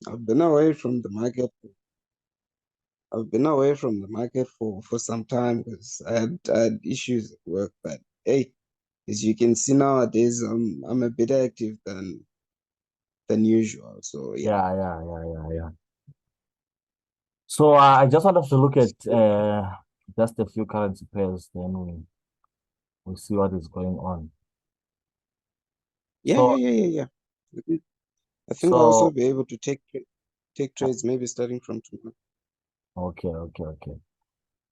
I've been away from the market. I've been away from the market for some time because I had issues at work. But hey, as you can see nowadays, I'm a bit active than usual. So yeah. Yeah. So I just want us to look at just a few currency pairs, then we see what is going on. Yeah, yeah, So yeah, yeah, yeah. I think I'll also so be able to take trades maybe starting from tomorrow. okay.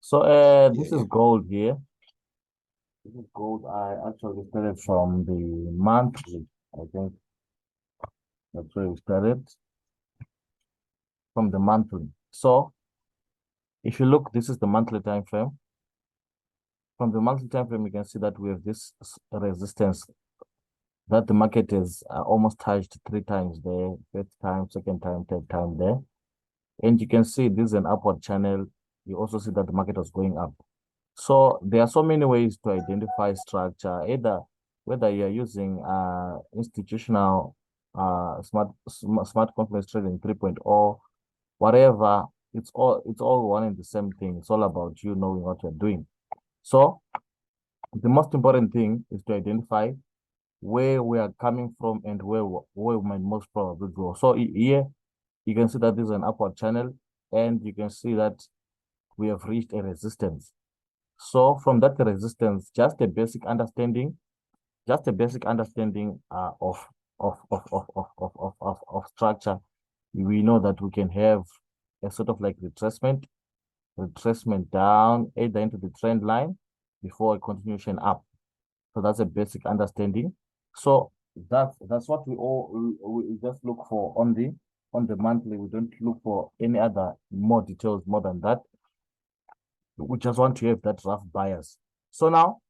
So Yeah, this is yeah. gold here. This is gold. I actually started from the monthly. I think that's where we started from the monthly. So if you look, this is the monthly time frame. From the monthly time frame, you can see that we have this resistance that the market is almost touched three times there, first time, second time, third time there. And you can see this is an upward channel. You also see that the market was going up. So there are so many ways to identify structure, either whether you're using institutional smart confidence trading 3.0, whatever, it's all one and the same thing. It's all about you knowing what you're doing. So the most important thing is to identify where we are coming from and where we might most probably go. So here you can see that this is an upward channel, and you can see that we have reached a resistance. So from that resistance, just a basic understanding of structure, we know that we can have a sort of like retracement down either into the trend line before a continuation up. So that's a basic understanding. So that's what we just look for on the monthly. We don't look for any other more details more than that. We just want to have that rough bias. So now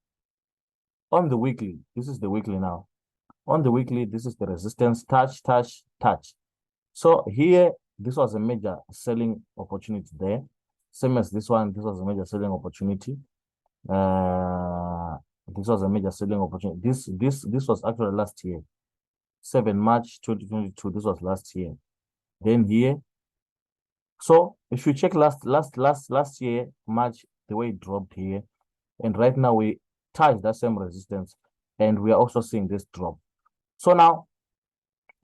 on the weekly, this is the weekly now. On the weekly, this is the resistance touch. So here, this was a major selling opportunity there. Same as this one, this was a major selling opportunity. Uh, this was a major selling opportunity. This was actually last year, 7 March 2022. This was last year. Then here, so if you check last year, March, the way it dropped here, and right now we touch that same resistance, and we are also seeing this drop. So now,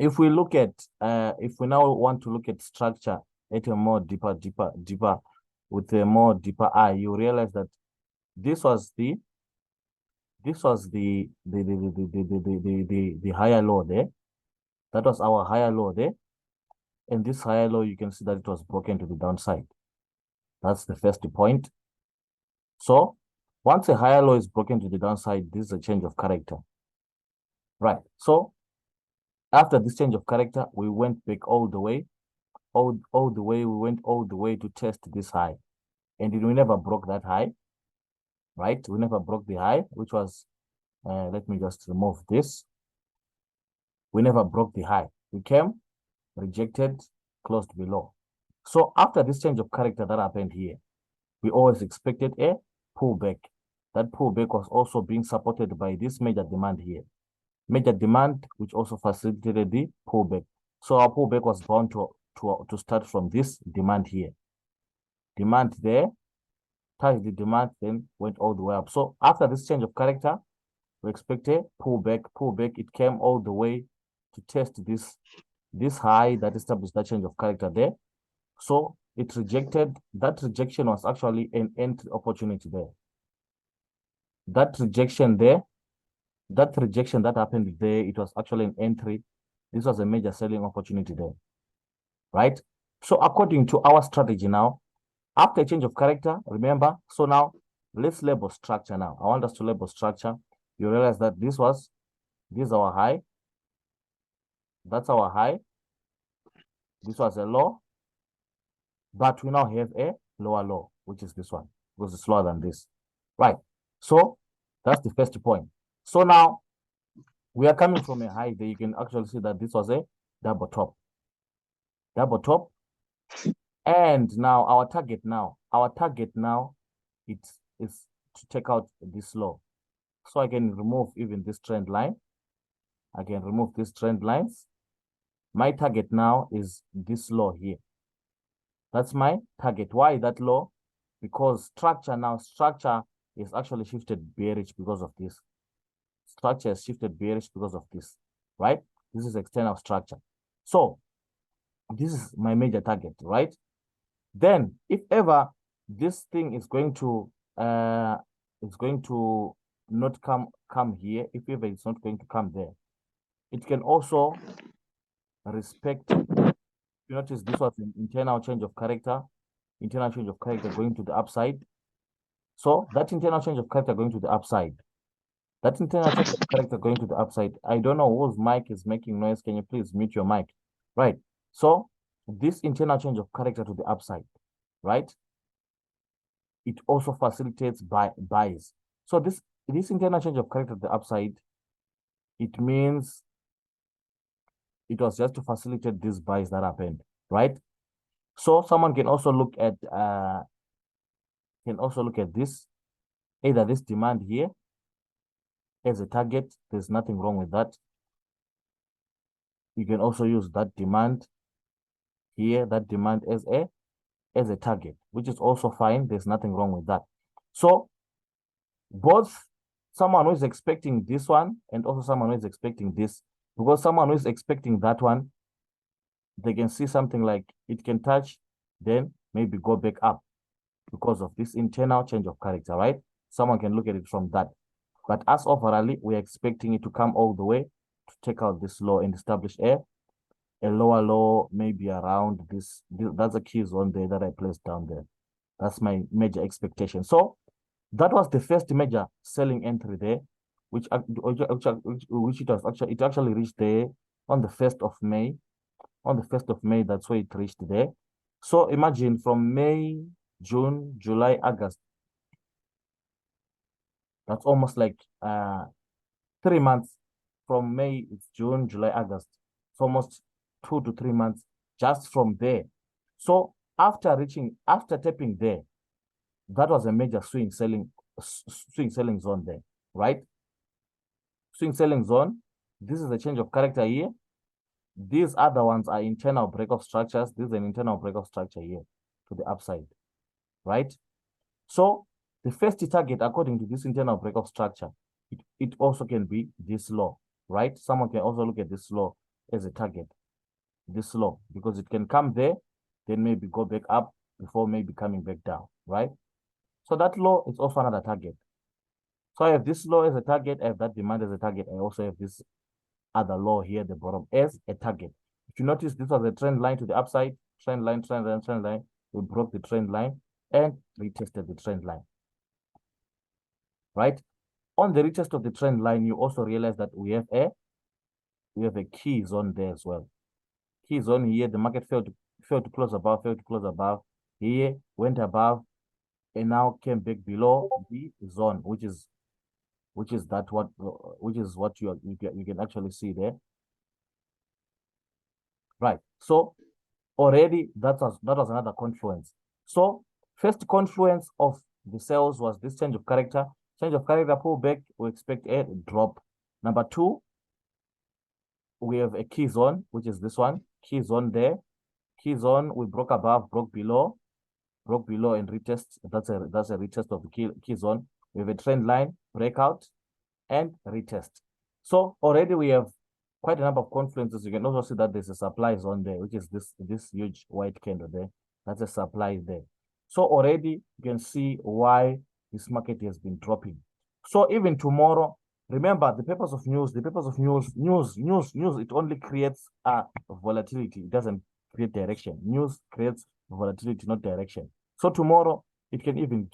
if we look at, if we now want to look at structure at a more deeper, with a more deeper eye, you realize that this was the this was the higher low there. That was our higher low there. And this higher low, you can see that it was broken to the downside. That's the first point. So once a higher low is broken to the downside, this is a change of character. Right. So after this change of character, we went back all the way, we went all the way to test this high. And we never broke that high, right? We never broke the high, which was, let me just remove this. We never broke the high. We came, rejected, closed below. So after this change of character that happened here, we always expected a pullback. That pullback was also being supported by this major demand here. Major demand, which also facilitated the pullback. So our pullback was bound to start from this demand here. Demand there, touched the demand, then went all the way up. So after this change of character, we expect a pullback. It came all the way to test this high that established that change of character there. So it rejected. That rejection was actually an entry opportunity there. That rejection there, that rejection that happened there, it was actually an entry. This was a major selling opportunity there, right? So according to our strategy now, after a change of character, remember, so now let's label structure now. I want us to label structure. You realize that this is our high. That's our high. This was a low, but we now have a lower low, which is this one, because it's lower than this. Right. So that's the first point. So now we are coming from a high there. You can actually see that this was a double top. Double top. And now our target now it is to take out this low. So I can remove even this trend line. I can remove these trend lines. My target now is this low here. That's my target. Why that low? Because structure is actually shifted bearish because of this. Structure is shifted bearish because of this, right? This is external structure. So this is my major target, right? Then if ever this thing is going to not come here, if ever it's not going to come there, it can also respect. You notice this was an internal change of character going to the upside. So that internal change of character going to the upside. That internal change of character going to the upside. I don't know whose mic is making noise. Can you please mute your mic? Right. So this internal change of character to the upside, right? It also facilitates buys. So this internal change of character to the upside, it means it was just to facilitate these buys that happened, right? So someone can also look at this, either this demand here as a target. There's nothing wrong with that. You can also use that demand here, that demand as a target, which is also fine. There's nothing wrong with that. So both someone who is expecting this one and also someone who is expecting this, because someone who is expecting that one, they can see something like it can touch, then maybe go back up because of this internal change of character, right? Someone can look at it from that. But as overall, we're expecting it to come all the way to take out this low and establish a lower low, maybe around this. That's a key zone there that I placed down there. That's my major expectation. So that was the first major selling entry there, which it actually reached there on the 1st of May. On the 1st of May, that's where it reached there. So imagine from May, June, July, August. That's almost like 3 months. From May, it's June, July, August. It's almost 2 to 3 months just from there. So after tapping there, that was a major swing selling zone there, right? Swing selling zone. This is a change of character here. These other ones are internal breakoff structures. This is an internal breakoff structure here to the upside, right? So the first target, according to this internal breakoff structure, it also can be this low, right? Someone can also look at this low as a target, this low, because it can come there, then maybe go back up before maybe coming back down, right? So that low is also another target. So I have this low as a target, I have that demand as a target. I also have this other low here at the bottom as a target. If you notice, this was a trend line to the upside, trend line. We broke the trend line and retested the trend line, right? On the retest of the trend line, you also realize that we have a key zone there as well. Key zone here, the market failed to close above, here, went above, and now came back below the zone, which is what you can actually see there, right? So already that was another confluence. So first confluence of the sales was this change of character. Pullback, we expect a drop. Number two, we have a key zone, which is this one. Key zone there. Key zone, we broke above, broke below and retest. That's a retest of the key zone. We have a trend line, breakout, and retest. So already we have quite a number of confluences. You can also see that there's a supply zone there, which is this huge white candle there. That's a supply there. So already you can see why this market has been dropping. So even tomorrow, remember the purpose of news, it only creates volatility. It doesn't create direction. News creates volatility, not direction. So tomorrow, it can even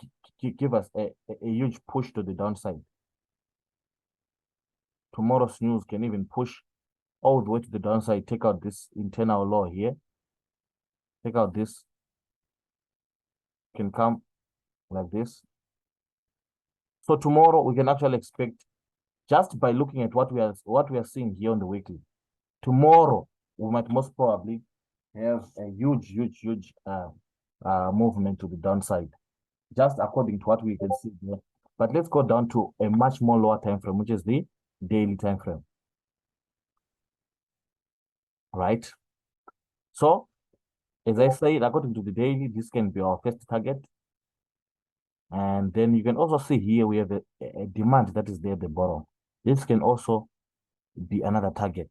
give us a huge push to the downside. Tomorrow's news can even push all the way to the downside. Take out this internal low here. Take out this. Can come like this. So tomorrow we can actually expect, just by looking at what we are seeing here on the weekly, tomorrow we might most probably have a huge movement to the downside, just according to what we can see here. But let's go down to a much more lower time frame, which is the daily time frame. right? So, as I said, according to the daily, this can be our first target. And then you can also see here we have a demand that is there at the bottom. This can also be another target.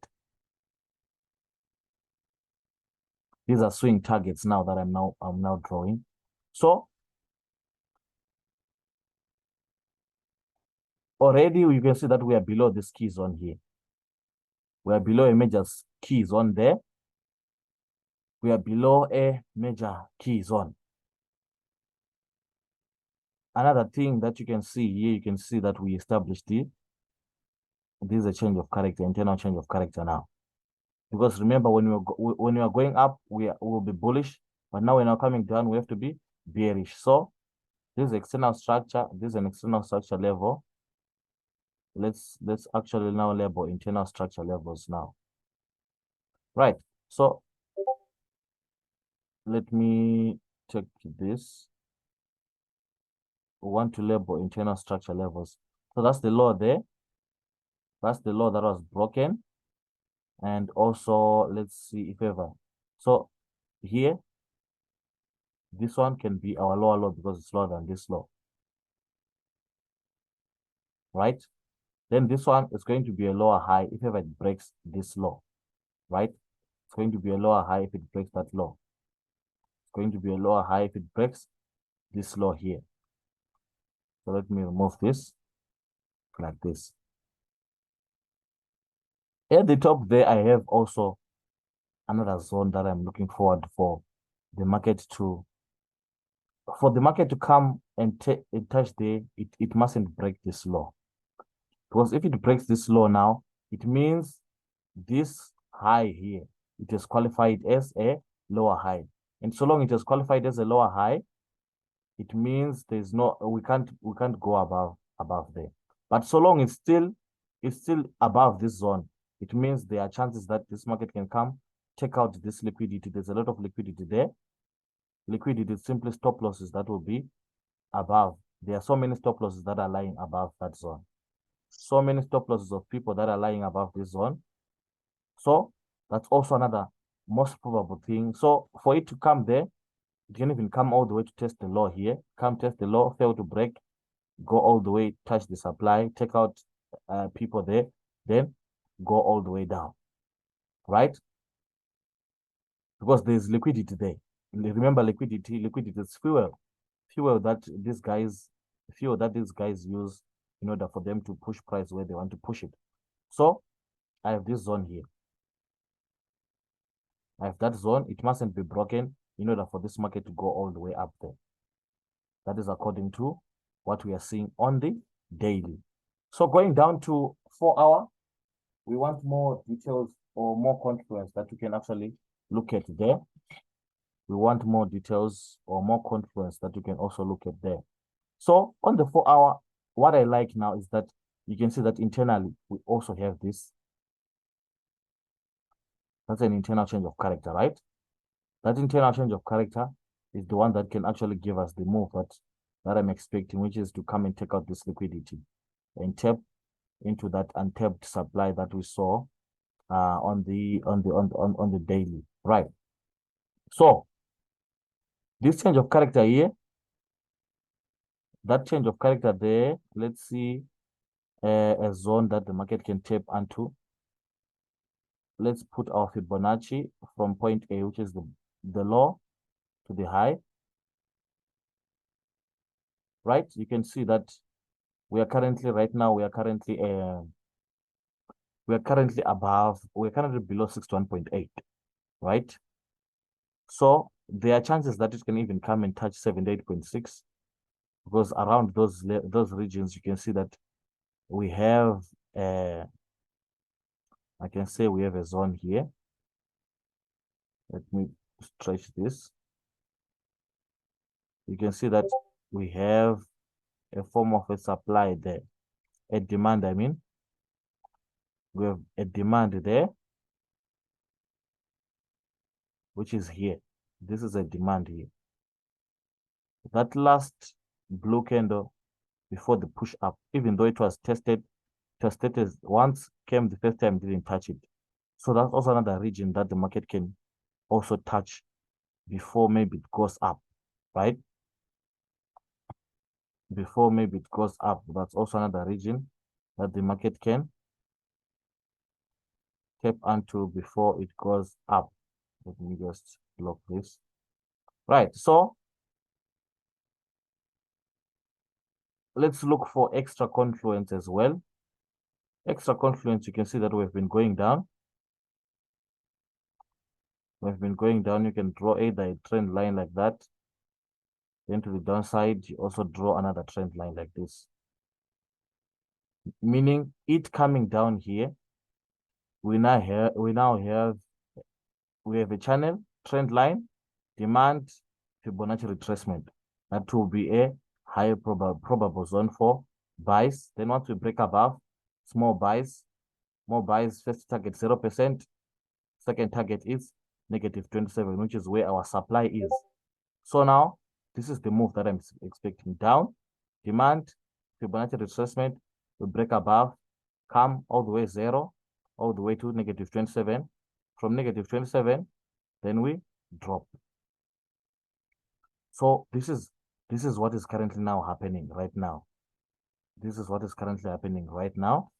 These are swing targets now that I'm now drawing. So already you can see that we are below this key zone here. We are below a major key zone there. We are below a major key zone. Another thing that you can see here, you can see that we established it. This is a change of character, internal change of character now. Because remember, when we are going up, we will be bullish, but now we're now coming down, we have to be bearish. So this is external structure. This is an external structure level. Let's actually now label internal structure levels now. Right. So let me check this. We want to label internal structure levels. So that's the law there. That's the law that was broken. And also, let's see if ever. So here, this one can be our lower low because it's lower than this low. Right? Then this one is going to be a lower high if ever it breaks this low. Right? It's going to be a lower high if it breaks that low. It's going to be a lower high if it breaks this low here. So let me remove this like this. At the top there, I have also another zone that I'm looking forward for the market to come and touch there. It mustn't break this low. Because if it breaks this low now, it means this high here, it is qualified as a lower high. And so long it is qualified as a lower high, it means there's no, we can't go above there. But so long it's still above this zone, it means there are chances that this market can come, take out this liquidity. There's a lot of liquidity there. Liquidity is simply stop losses that will be above. There are so many stop losses that are lying above that zone. So many stop losses of people that are lying above this zone. So that's also another most probable thing. So for it to come there, it can even come all the way to test the low here. Come test the low, fail to break, go all the way, touch the supply, take out people there, then go all the way down, right? Because there's liquidity there. Remember, liquidity is fuel that these guys use in order for them to push price where they want to push it. So I have this zone here. I have that zone. It mustn't be broken in order for this market to go all the way up there. That is according to what we are seeing on the daily. So going down to 4 hour, we want more details or more confluence that we can actually look at there. We want more details or more confluence that you can also look at there. So on the 4 hour, what I like now is that you can see that internally, we also have this. That's an internal change of character, right? That internal change of character is the one that can actually give us the move that I'm expecting, which is to come and take out this liquidity and tap into that untapped supply that we saw on the daily, right? So this change of character here, that change of character there, let's see a zone that the market can tap onto. Let's put our Fibonacci from point A, which is the low, to the high. Right? You can see that we are currently below 61.8, right? So there are chances that it can even come and touch 78.6, because around those regions you can see that we have I can say we have a zone here. Let me stretch this. You can see that we have a form of a supply there, a demand, I mean. We have a demand there, which is here. This is a demand here. That last blue candle before the push up, even though it was tested once, came the first time, didn't touch it. So that's also another region that the market can also touch before maybe it goes up, right? Before maybe it goes up. That's also another region that the market can tap onto before it goes up. Let me just lock this. Right. So let's look for extra confluence as well. Extra confluence, you can see that we've been going down. We've been going down. You can draw either a trend line like that. Then to the downside, you also draw another trend line like this. Meaning it coming down here, we have a channel, trend line, demand, Fibonacci retracement. That will be a higher probable zone for buys. Then once we break above, small buys, more buys, first target 0%, second target is -27, which is where our supply is. So now, this is the move that I'm expecting. Down, demand, Fibonacci retracement, we break above, come all the way 0, all the way to -27. From -27, then we drop. So this is what is currently now happening right now. This is what is currently happening right now,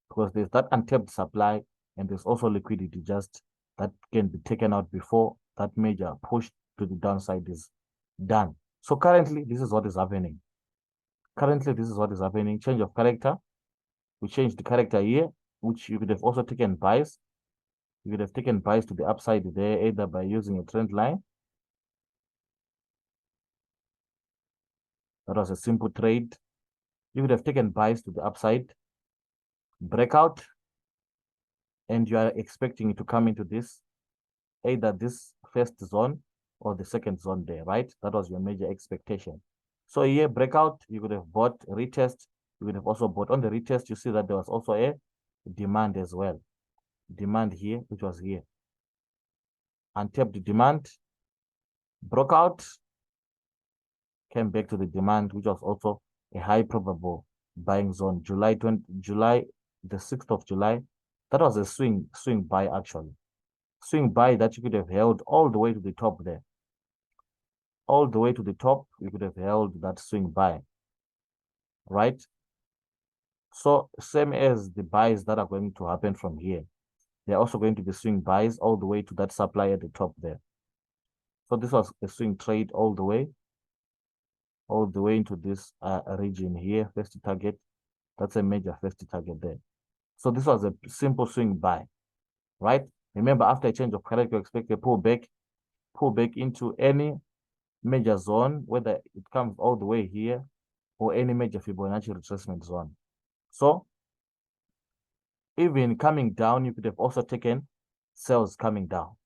because there's that untapped supply and there's also liquidity just that can be taken out before that major push to the downside is done. So currently, this is what is happening. Currently, this is what is happening. Change of character. We changed the character here, which you could have also taken buys. You could have taken buys to the upside there, either by using a trend line. That was a simple trade. You would have taken buys to the upside, breakout, and you are expecting it to come into this, either this first zone or the second zone there, right? That was your major expectation. So here, breakout, you could have bought retest. You could have also bought on the retest. You see that there was also a demand as well. Demand here, which was here. Untapped demand, broke out, came back to the demand, which was also a high probable buying zone. July, the 6th of July, that was a swing buy actually. Swing buy that you could have held all the way to the top there. All the way to the top, you could have held that swing buy, right? So same as the buys that are going to happen from here. They're also going to be swing buys all the way to that supply at the top there. So this was a swing trade all the way into this region here, first target. That's a major first target there. So this was a simple swing buy, right? Remember, after a change of character, you expect a pullback into any major zone, whether it comes all the way here or any major Fibonacci retracement zone. So even coming down, you could have also taken sales coming down.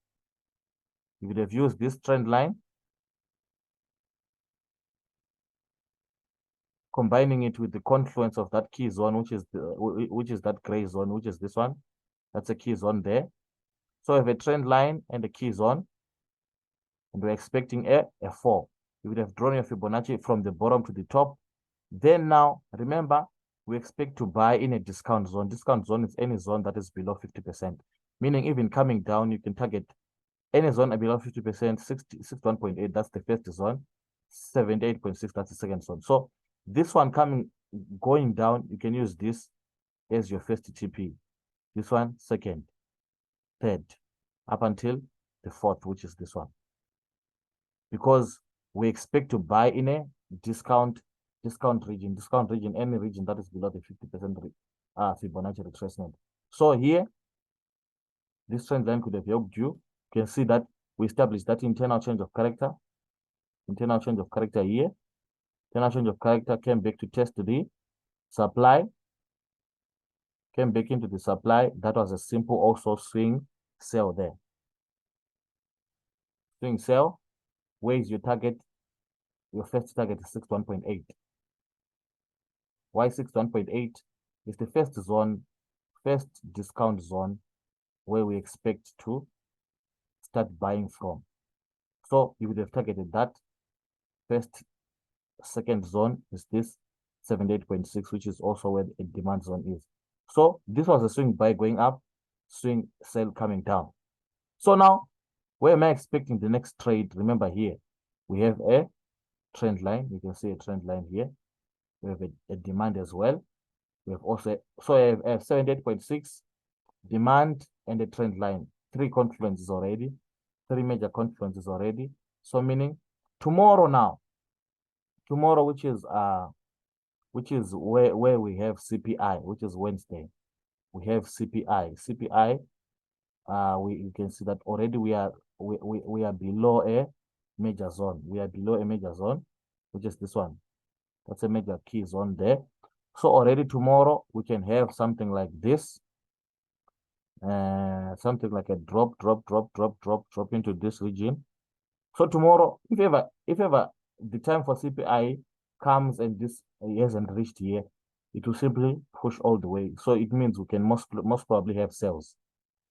You could have used this trend line, combining it with the confluence of that key zone, which is that gray zone, which is this one. That's a key zone there. So we have a trend line and a key zone, and we're expecting a fall. You would have drawn your Fibonacci from the bottom to the top. Then now, remember, we expect to buy in a discount zone. Discount zone is any zone that is below 50%, meaning even coming down, you can target any zone below 50%, 61.8, that's the first zone, 78.6, that's the second zone. So this one going down, you can use this as your first TP. This one, second, third, up until the fourth, which is this one. Because we expect to buy in a discount region, any region that is below the 50% Fibonacci retracement. So here, this trend line could have helped you. You can see that we established that internal change of character. Internal change of character here. Internal change of character came back to test the supply. Came back into the supply. That was a simple also swing sell there. Swing sell. Where is your target? Your first target is 61.8. Why 61.8? Is the first zone, first discount zone where we expect to start buying from. So you would have targeted that. Second zone is this 78.6, which is also where the demand zone is. So this was a swing buy going up. swing sell coming down. So now, where am I expecting the next trade? Remember here, we have a trend line. You can see a trend line here. We have a demand as well. We have also, so I have 78.6 demand and a trend line. 3 confluences already, 3 major confluences already. So meaning tomorrow now, tomorrow, which is where we have CPI, which is Wednesday. We have CPI. CPI, you can see that already we are below a major zone. We are below a major zone, which is this one. That's a major key zone there. So already tomorrow we can have something like this. Something like a drop into this region. So tomorrow, if ever the time for CPI comes and this hasn't reached here, it will simply push all the way. So it means we can most probably have sales.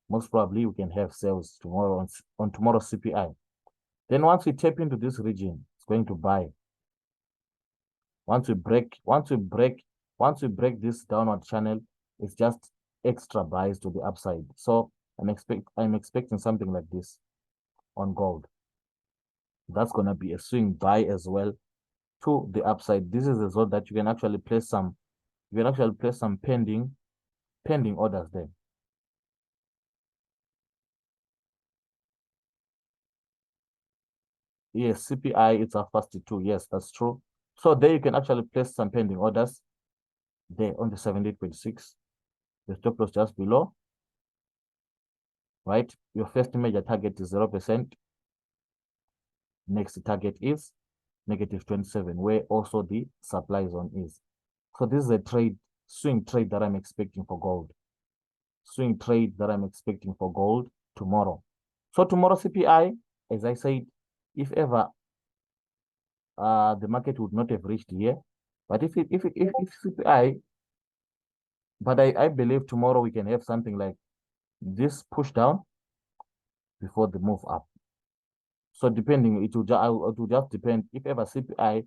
Most probably we can have sales tomorrow on tomorrow's CPI. Then once we tap into this region, it's going to buy. Once we break this downward channel, it's just extra buys to the upside. So I'm expecting something like this on gold. That's gonna be a swing buy as well to the upside. This is a zone that you can actually place some pending orders there. Yes, CPI, it's a fast 2. Yes, that's true. So there you can actually place some pending orders there on the 78.6. The stop loss just below. Right? Your first major target is 0%. Next target is -27, where also the supply zone is. So this is a swing trade that I'm expecting for gold. Swing trade that I'm expecting for gold tomorrow. So tomorrow CPI, as I said, if ever the market would not have reached here, but if CPI, but I believe tomorrow we can have something like this push down before the move up. So depending, it will just depend. If ever CPI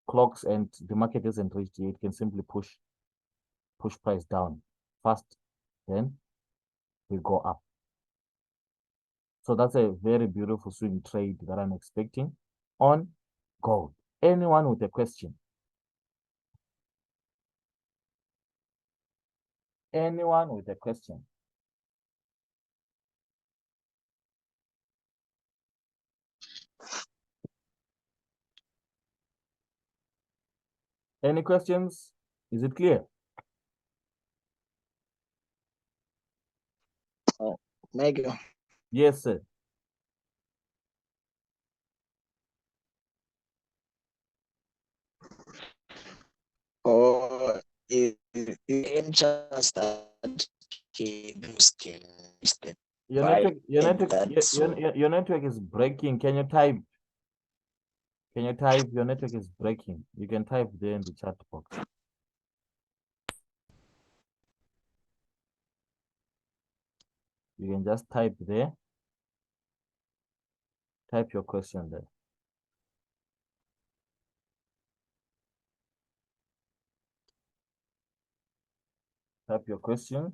clocks and the market isn't reached here, it can simply push price down fast, then we go up. So that's a very beautiful swing trade that I'm expecting on gold. Anyone with a question? Anyone with a question? Any questions? Is it clear? Mega. Yes, sir. Or is just that Your network is breaking. Can you type? Your network is breaking. You can type there in the chat box. You can just type there. Type your question there. Type your question.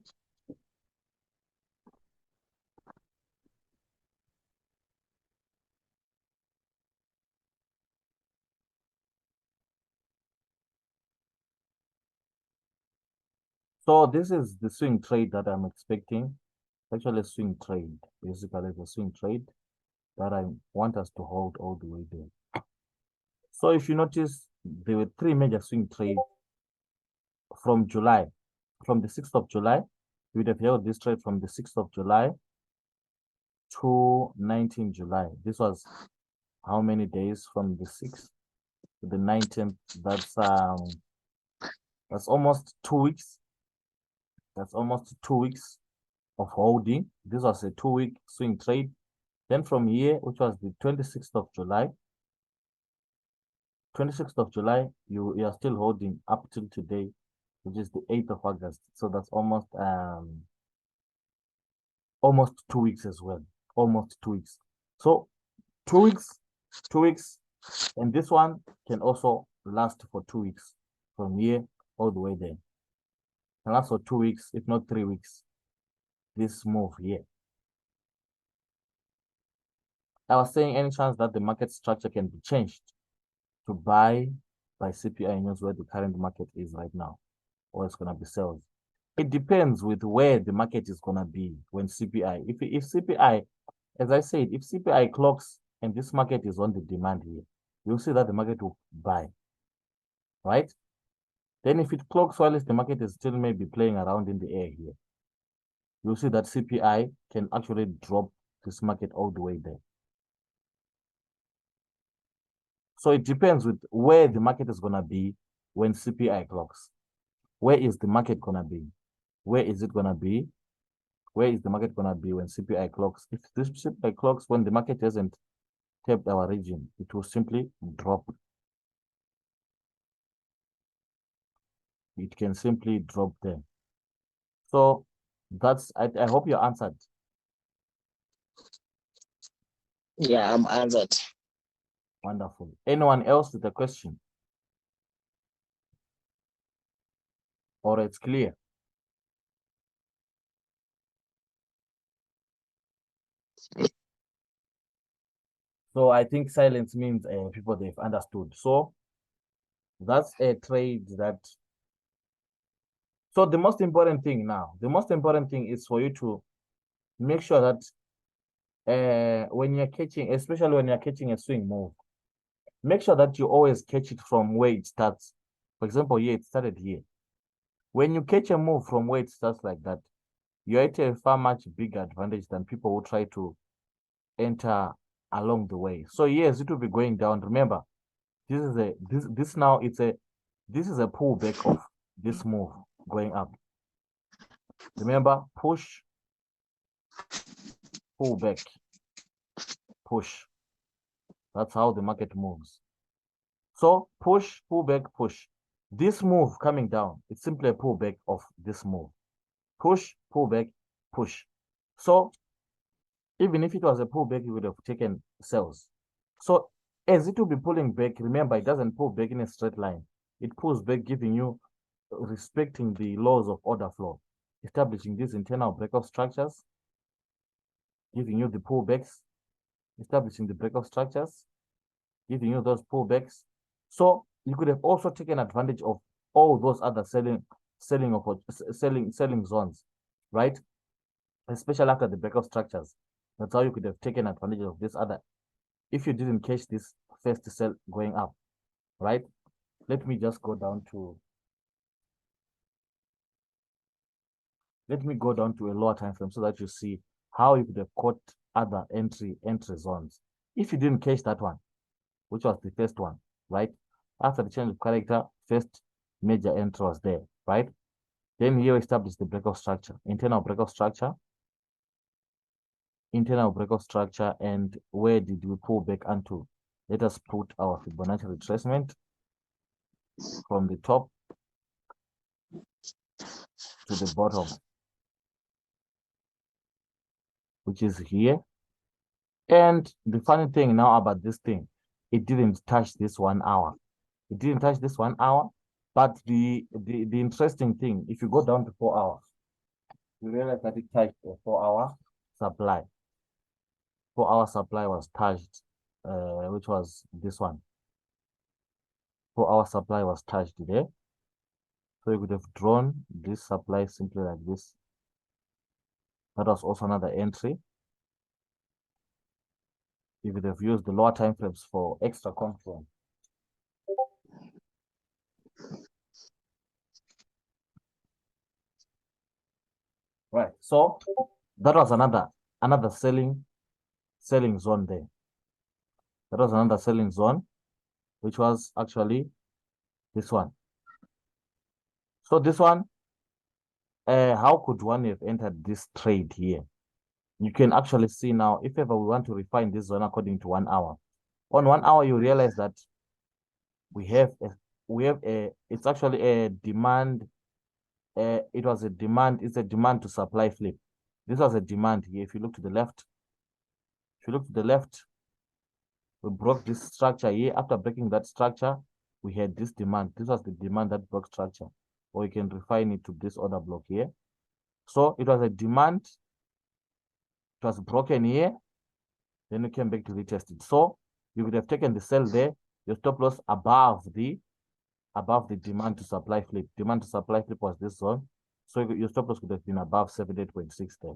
So this is the swing trade that I'm expecting. Actually, a swing trade. Basically, it's a swing trade that I want us to hold all the way there. So if you notice, there were 3 major swing trades from July. From the 6th of July, we would have held this trade from the 6th of July to 19 July. This was how many days from the 6th to the 19th? That's almost 2 weeks. That's almost 2 weeks of holding. This was a 2-week swing trade. Then from here, which was the 26th of July, you are still holding up till today, which is the 8th of August. So that's almost 2 weeks as well. Almost 2 weeks. So 2 weeks, and this one can also last for 2 weeks from here all the way there. Can last for 2 weeks, if not 3 weeks. this move here. I was saying any chance that the market structure can be changed to buy by CPI news where the current market is right now, or it's going to be sales. It depends with where the market is going to be when CPI. If CPI, as I said, if CPI clocks and this market is on the demand here, you'll see that the market will buy, right? Then if it clocks while the market is still maybe playing around in the air here, you'll see that CPI can actually drop this market all the way there. So it depends with where the market is going to be when CPI clocks. Where is the market going to be? Where is it going to be? Where is the market going to be when CPI clocks? If this CPI clocks when the market hasn't tapped our region, it will simply drop. It can simply drop there. So that's, I hope you answered. Yeah, I'm answered. Wonderful. Anyone else with a question? Or it's clear? So I think silence means people, they've understood. So that's a trade that. So the most important thing now, the most important thing is for you to make sure that when you're catching, especially when you're catching a swing move, make sure that you always catch it from where it starts. For example, here, it started here. When you catch a move from where it starts like that, you're at a far much bigger advantage than people who try to enter along the way. So yes, it will be going down. Remember, this is this is a pullback of this move going up. Remember, push, pull back, push. That's how the market moves. So push, pull back, push. This move coming down, it's simply a pullback of this move. Push, pull back, push. So even if it was a pullback, you would have taken sales. So as it will be pulling back, remember, it doesn't pull back in a straight line. It pulls back, giving you, respecting the laws of order flow, establishing these internal breakout structures, giving you the pullbacks, establishing the breakout structures, giving you those pullbacks. So you could have also taken advantage of all those other selling zones, right? Especially after the breakout structures. That's how you could have taken advantage of this other, if you didn't catch this first sell going up, right? Let me just go down to, let me go down to a lower time frame so that you see how you could have caught other entry zones. If you didn't catch that one, which was the first one, right? After the change of character, first major entry was there, right? Then here we established the breakout structure, internal breakout structure, and where did we pull back onto? Let us put our Fibonacci retracement from the top to the bottom, which is here. And the funny thing now about this thing, it didn't touch this 1 hour. It didn't touch this 1 hour. But the interesting thing, if you go down to 4 hours, you realize that it touched a 4-hour supply. 4-hour supply was touched, which was this one. 4-hour supply was touched there. So you could have drawn this supply simply like this. That was also another entry. You could have used the lower time frames for extra control. Right. So that was another selling zone there. That was another selling zone, which was actually this one. So this one, how could one have entered this trade here? You can actually see now, if ever we want to refine this zone according to 1 hour. On 1 hour, you realize that it's actually a demand. It's a demand to supply flip. This was a demand here. If you look to the left, we broke this structure here. After breaking that structure, we had this demand. This was the demand that broke structure. Or you can refine it to this other block here. So it was a demand was broken here, then you came back to retest it. So you could have taken the sell there, your stop loss above the demand to supply flip. Demand to supply flip was this zone. So your stop loss could have been above 78.6 there.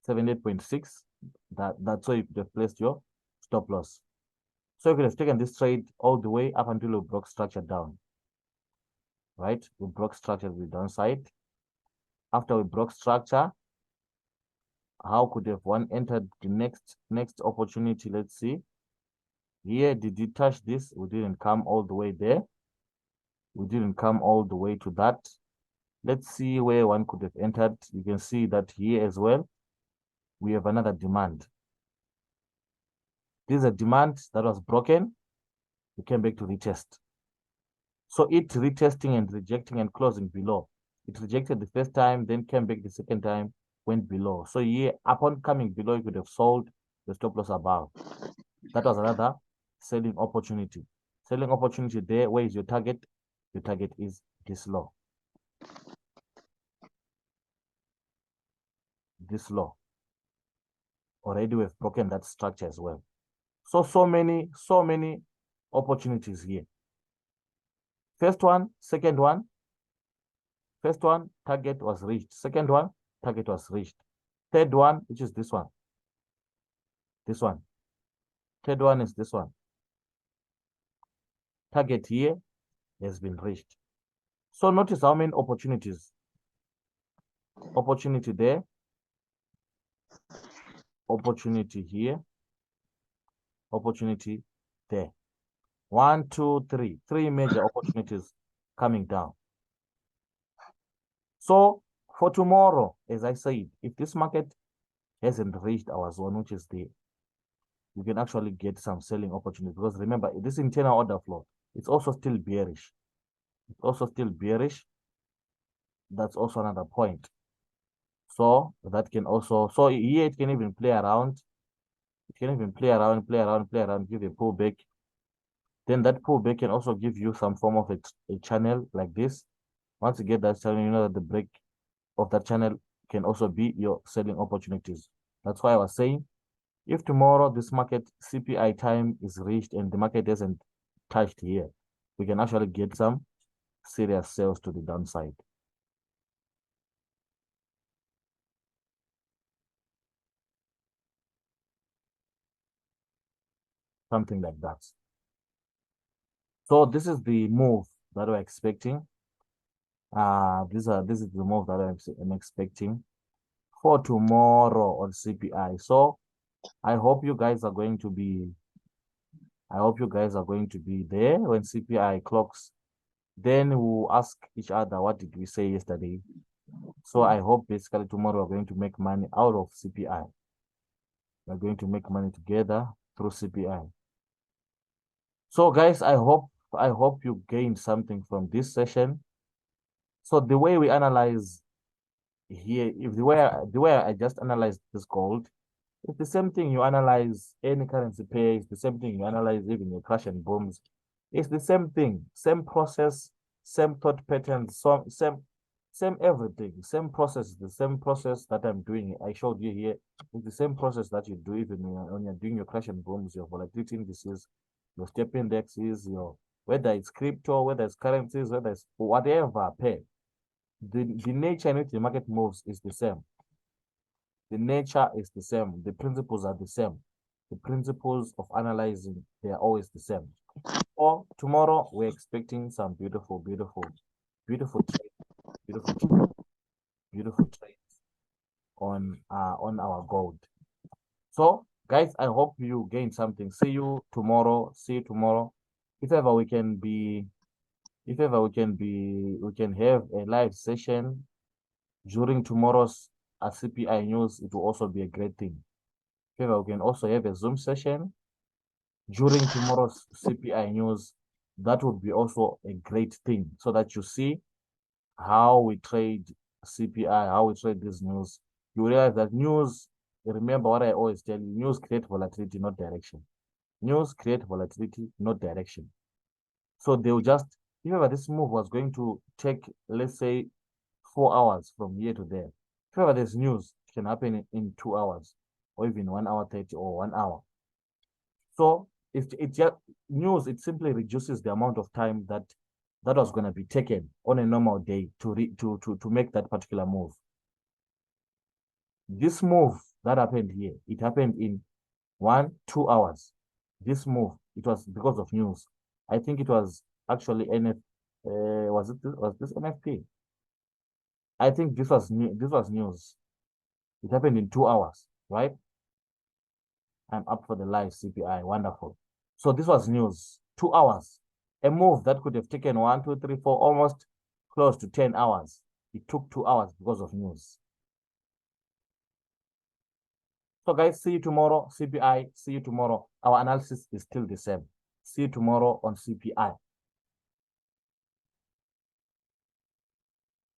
78.6. That's where you could have placed your stop loss. So you could have taken this trade all the way up until you broke structure down. Right? We broke structure to the downside. After we broke structure, how could have one entered the next opportunity? Let's see. Here, did you touch this? We didn't come all the way there. We didn't come all the way to that. Let's see where one could have entered. You can see that here as well, we have another demand. This is a demand that was broken. We came back to retest. So it retesting and rejecting and closing below. It rejected the first time, then came back the second time, went below. So here, upon coming below, you could have sold the stop loss above. That was another selling opportunity. Selling opportunity there. Where is your target? Your target is this low. This low. Already we've broken that structure as well. So many opportunities here. First one, second one. First one, target was reached. Second one, target was reached. Third one, which is this one. This one. Third one is this one. Target here has been reached. So notice how many opportunities. Opportunity there. Opportunity here. Opportunity there. 1, 2, 3. 3 major opportunities coming down. So for tomorrow, as I said, if this market hasn't reached our zone, which is there, you can actually get some selling opportunities. Because remember, this internal order flow, it's also still bearish. It's also still bearish. That's also another point. So that can also, so here it can even play around. It can even play around, give a pullback. Then that pullback can also give you some form of a channel like this. Once you get that channel, you know that the break of that channel can also be your selling opportunities. That's why I was saying, if tomorrow this market CPI time is reached and the market hasn't touched here, we can actually get some serious sales to the downside. Something like that. So this is the move that we're expecting. This is the move that I'm expecting for tomorrow on CPI. So I hope you guys are going to be there when CPI clocks. Then we'll ask each other, what did we say yesterday? So I hope basically tomorrow we're going to make money out of CPI. We're going to make money together through CPI. So guys, I hope you gained something from this session. So the way we analyze here, if the way I just analyzed this gold, it's the same thing you analyze any currency pair, it's the same thing you analyze even your crash and booms. It's the same thing, same process, same thought patterns, same everything, same process, the same process that I'm doing. I showed you here. It's the same process that you do even when you're doing your crash and booms, your volatility indices, your step indexes, whether it's crypto, whether it's currencies, whether it's whatever pair. The nature in which the market moves is the same. The nature is the same. The principles are the same. The principles of analyzing, they are always the same. For tomorrow, we're expecting some beautiful trades on our gold. So guys, I hope you gained something. See you tomorrow. If ever we can have a live session during tomorrow's CPI news, it will also be a great thing. If ever we can also have a Zoom session during tomorrow's CPI news, that would be also a great thing, so that you see how we trade CPI, how we trade this news. You realize that news, remember what I always tell you, news create volatility, not direction. News create volatility, not direction. So they will just, if ever this move was going to take, let's say, 4 hours from here to there, if ever there's news, can happen in 2 hours, or even 1 hour 30 or 1 hour. So if it just news, it simply reduces the amount of time that was going to be taken on a normal day to make that particular move. This move that happened here, it happened in 1-2 hours. This move, it was because of news. I think it was actually was this NFP? I think this was news. It happened in 2 hours, right? I'm up for the live CPI. Wonderful. So this was news. 2 hours. A move that could have taken 1, 2, 3, 4, almost close to 10 hours. It took 2 hours because of news. So guys, see you tomorrow. CPI, see you tomorrow. Our analysis is still the same. See you tomorrow on CPI.